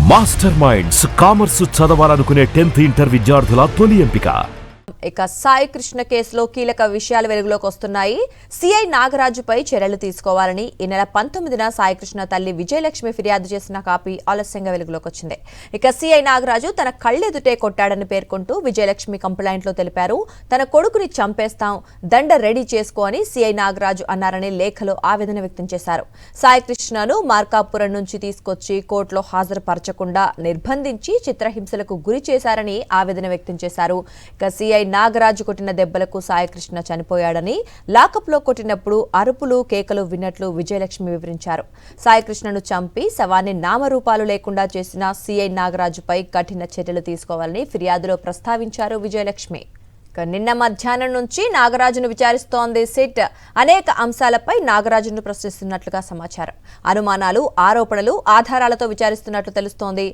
Master minds commerce చదవాలనుకునే 10th inter విద్యార్థుల తొలి ఎంపిక. ఇక సాయి కృష్ణ కేసులో కీలక విషయాలు వెలుగులోకి వస్తున్నాయి. సిఐ నాగరాజుపై చర్యలు తీసుకోవాలని ఈ నెల 19న సాయి కృష్ణ తల్లి విజయలక్ష్మి ఫిర్యాదు చేసిన కాపీ ఆలస్యంగా వెలుగులోకి వచ్చింది. ఇక సిఐ నాగరాజు తన కళ్ళెదుటే కొట్టాడని పేర్కొంటూ విజయలక్ష్మి కంప్లైంట్లో తెలిపారు. తన కొడుకుని చంపేస్తాం, దండ రెడీ చేసుకో అని సిఐ నాగరాజు అన్నారని లేఖలో ఆవేదన వ్యక్తం చేశారు. సాయి కృష్ణను మార్కాపురం నుంచి తీసుకొచ్చి కోర్టులో హాజరుపరచకుండా నిర్బంధించి చిత్రహింసలకు గురి చేశారని ఆవేదన వ్యక్తం చేశారు. ఇక సిఐ నాగరాజు కొట్టిన దెబ్బలకు సాయికృష్ణ చనిపోయాడని, లాకప్లో కొట్టినప్పుడు అరుపులు కేకలు విన్నట్లు విజయలక్ష్మి వివరించారు. సాయికృష్ణను చంపి శవాన్ని నామరూపాలు లేకుండా చేసిన సిఐ నాగరాజుపై కఠిన చర్యలు తీసుకోవాలని ఫిర్యాదులో ప్రస్తావించారు విజయలక్ష్మి. నిన్న మధ్యాహ్నం నుంచి నాగరాజును విచారిస్తోంది సిట్. అనేక అంశాలపై నాగరాజును ప్రశ్నిస్తున్నట్లుగా సమాచారం. అనుమానాలు, ఆరోపణలు, ఆధారాలతో విచారిస్తున్నట్లు తెలుస్తోంది.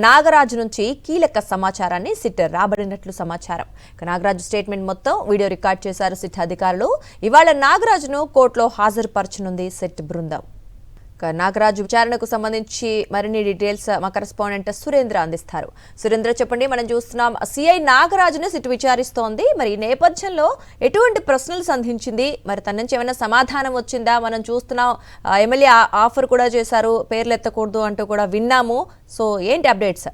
నాగరాజు నుంచి కీలక సమాచారాన్ని సిట్ రాబడినట్లు సమాచారం. నాగరాజు స్టేట్మెంట్ మొత్తం వీడియో రికార్డ్ చేశారు సిట్ అధికారులు. ఇవాళ నాగరాజును కోర్టులో హాజరుపరచనుంది సిట్ బృందం. నాగరాజు విచారణకు సంబంధించి మరిన్ని డీటెయిల్స్ మా కరెస్పాండెంట్ సురేంద్ర అందిస్తారు. సురేంద్ర, చెప్పండి. మనం చూస్తున్నాం సిఐ నాగరాజును సిట్ విచారిస్తోంది. మరి ఈ నేపథ్యంలో ఎటువంటి ప్రశ్నలు సంధించింది? మరి తన నుంచి ఏమైనా సమాధానం వచ్చిందా? మనం చూస్తున్నాం ఎమ్మెల్యే ఆఫర్ కూడా చేశారు, పేర్లు ఎత్తకూడదు అంటూ కూడా విన్నాము. సో ఏంటి అప్డేట్స్?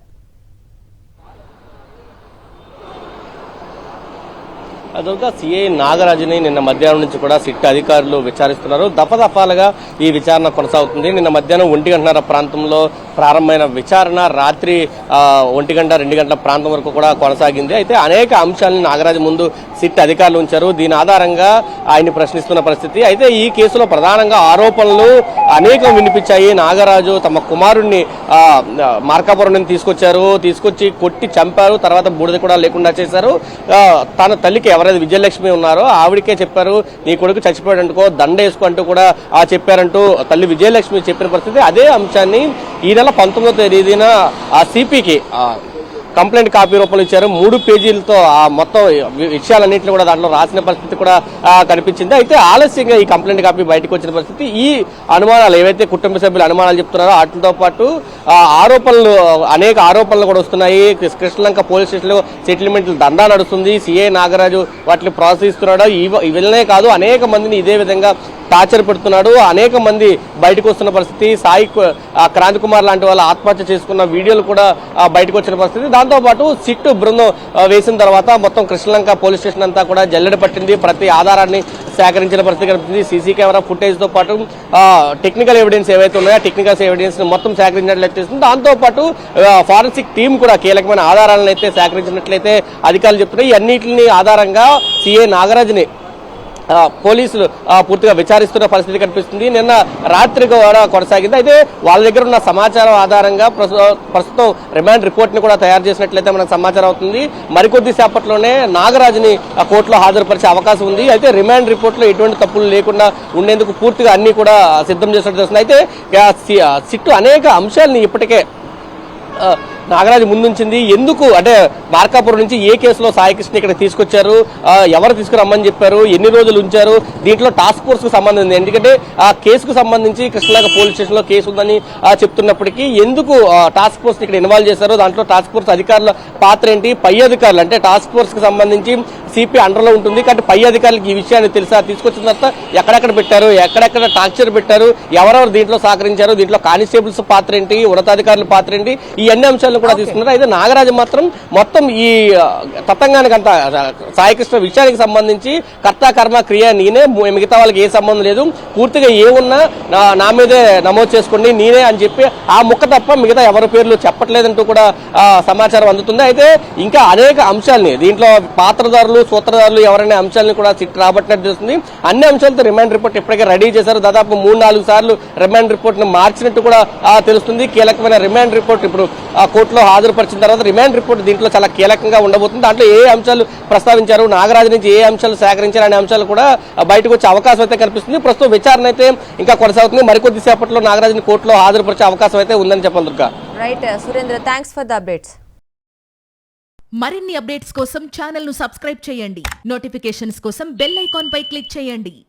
అదొక సిఐ నాగరాజుని నిన్న మధ్యాహ్నం నుంచి కూడా సిట్ అధికారులు విచారిస్తున్నారు. దఫదఫాలుగా ఈ విచారణ కొనసాగుతుంది. నిన్న మధ్యాహ్నం 1:30 ప్రాంతంలో ప్రారంభమైన విచారణ రాత్రి 1 గంట 2 గంటల ప్రాంతం వరకు కూడా కొనసాగింది. అయితే అనేక అంశాలను నాగరాజు ముందు సిట్ అధికారులు ఉంచారు. దీని ఆధారంగా ఆయన్ని ప్రశ్నిస్తున్న పరిస్థితి. అయితే ఈ కేసులో ప్రధానంగా ఆరోపణలు అనేకం వినిపించాయి. నాగరాజు తమ కుమారుణ్ణి మార్కాపురం నుంచి తీసుకొచ్చి కొట్టి చంపారు. తర్వాత బూడిద కూడా లేకుండా చేశారు. తన తల్లికి ఎవరైతే విజయలక్ష్మి ఉన్నారో ఆవిడకే చెప్పారు, నీ కొడుకు చచ్చిపోయాడంటుకో, దండ వేసుకో అంటూ కూడా చెప్పారంటూ తల్లి విజయలక్ష్మి చెప్పిన పరిస్థితి. అదే అంశాన్ని ఈ నెల 19వ తేదీన ఆ సిపికి కంప్లైంట్ కాపీ రూపంలో ఇచ్చారు. 3 పేజీలతో ఆ మొత్తం విషయాలన్నింటినీ కూడా దాంట్లో రాసిన పరిస్థితి కూడా కనిపించింది. అయితే ఆలస్యంగా ఈ కంప్లైంట్ కాపీ బయటకు వచ్చిన పరిస్థితి. ఈ అనుమానాలు ఏవైతే కుటుంబ సభ్యులు అనుమానాలు చెప్తున్నారో వాటితో పాటు అనేక ఆరోపణలు కూడా వస్తున్నాయి. కృష్ణలంక పోలీస్ స్టేషన్లో సెటిల్మెంట్ దందా నడుస్తుంది. సిఐ నాగరాజు వాటిని ప్రోత్సహిస్తున్నాడు. వీళ్ళనే కాదు, అనేక మందిని ఇదే విధంగా టార్చర్ పెడుతున్నాడు. అనేక మంది బయటకు వస్తున్న పరిస్థితి. సాయి క్రాంతి కుమార్ లాంటి వాళ్ళు ఆత్మహత్య చేసుకున్న వీడియోలు కూడా బయటకు వచ్చిన పరిస్థితి. దాంతోపాటు సిట్టు బృందం వేసిన తర్వాత మొత్తం కృష్ణలంక పోలీస్ స్టేషన్ అంతా కూడా జల్లెడ పట్టింది. ప్రతి ఆధారాన్ని సేకరించిన పరిస్థితి కనిపిస్తుంది. సీసీ కెమెరా ఫుటేజ్ తో పాటు టెక్నికల్ ఎవిడెన్స్ ఏవైతే ఉన్నాయో టెక్నికల్ ఎవిడెన్స్ మొత్తం సేకరించినట్లయితే దాంతోపాటు ఫారెన్సిక్ టీం కూడా కీలకమైన ఆధారాలను అయితే సేకరించినట్లయితే అధికారులు చెప్తున్నాయి. ఈ అన్నింటిని ఆధారంగా సిఐ నాగరాజుని పోలీసులు పూర్తిగా విచారిస్తున్న పరిస్థితి కనిపిస్తుంది. నిన్న రాత్రి కూడా కొనసాగింది. అయితే వాళ్ళ దగ్గర ఉన్న సమాచారం ఆధారంగా ప్రస్తుతం రిమాండ్ రిపోర్ట్ ని కూడా తయారు చేసినట్లయితే మనకు సమాచారం అవుతుంది. మరికొద్ది సేపట్లోనే నాగరాజుని కోర్టులో హాజరుపరిచే అవకాశం ఉంది. అయితే రిమాండ్ రిపోర్ట్ లో ఎటువంటి తప్పులు లేకుండా ఉండేందుకు పూర్తిగా అన్ని కూడా సిద్ధం చేసినట్టు తెలుస్తుంది. అయితే సిట్టు అనేక అంశాలని ఇప్పటికే నాగరాజు ముందుంచింది. ఎందుకు అంటే మార్కాపురం నుంచి ఏ కేసులో సాయికృష్ణ ఇక్కడ తీసుకొచ్చారు, ఎవరు తీసుకురమ్మని చెప్పారు, ఎన్ని రోజులు ఉంచారు, దీంట్లో టాస్క్ ఫోర్స్ కు సంబంధం ఉంది. ఎందుకంటే ఆ కేసుకు సంబంధించి కృష్ణలంక పోలీస్ స్టేషన్ లో కేసు ఉందని చెప్తున్నప్పటికీ ఎందుకు టాస్క్ ఫోర్స్ ఇక్కడ ఇన్వాల్వ్ చేశారు, దాంట్లో టాస్క్ ఫోర్స్ అధికారుల పాత్ర ఏంటి, పై అధికారులు అంటే టాస్క్ ఫోర్స్ కు సంబంధించి సిపి అండర్లో ఉంటుంది కాబట్టి పై అధికారులకు ఈ విషయాన్ని తెలుసా, తీసుకొచ్చిన తర్వాత ఎక్కడెక్కడ పెట్టారు, ఎక్కడెక్కడ టార్చర్ పెట్టారు, ఎవరెవరు దీంట్లో సహకరించారు, దీంట్లో కానిస్టేబుల్స్ పాత్ర ఏంటి, ఉన్నతాధికారుల పాత్ర ఏంటి, ఈ అన్ని అంశాలు కూడా తీసుకున్నారు. అయితే నాగరాజు మాత్రం మొత్తం ఈ తతంగానికి అంతా సాయికృష్ణ విషయానికి సంబంధించి కర్త కర్మ క్రియ నేనే, మిగతా వాళ్ళకి ఏ సంబంధం లేదు, పూర్తిగా ఏ ఉన్నా నా మీదే నమోదు చేసుకోండి నేనే అని చెప్పి ఆ ముక్క తప్ప మిగతా ఎవరి పేర్లు చెప్పట్లేదంటూ కూడా సమాచారం అందుతుంది. అయితే ఇంకా అనేక అంశాలని దీంట్లో పాత్రదారులు సూత్రధారులు ఎవరైనా అంశాలను కూడా సిట్ రాబట్టినట్టు తెలుస్తుంది. అన్ని అంశాలతో రిమాండ్ రిపోర్ట్ ఇప్పటికే రెడీ చేశారు. దాదాపు 3-4 సార్లు రిమాండ్ రిపోర్ట్ ను మార్చినట్టు కూడా తెలుస్తుంది. కీలకమైన రిమాండ్ రిపోర్ట్ ఇప్పుడు కోర్టులో హాజరుపరిచిన తర్వాత రిమాండ్ రిపోర్ట్ దీంట్లో చాలా కీలకంగా ఉండబోతుంది. దాంట్లో ఏ అంశాలు ప్రస్తావించారు, నాగరాజు నుంచి ఏ అంశాలు సేకరించారు అనే అంశాలు కూడా బయటకు వచ్చే అవకాశం అయితే కనిపిస్తుంది. ప్రస్తుతం విచారణ అయితే ఇంకా కొనసాగుతుంది. మరికొద్ది సేపట్లో నాగరాజుని కోర్టులో హాజరుపరిచే అవకాశం అయితే ఉందని చెప్పాలి. Right Surendra, thanks for the updates. మరిన్ని అప్డేట్స్ కోసం ఛానల్ ను సబ్స్క్రైబ్ చేయండి. నోటిఫికేషన్స్ కోసం బెల్ ఐకాన్ పై క్లిక్ చేయండి.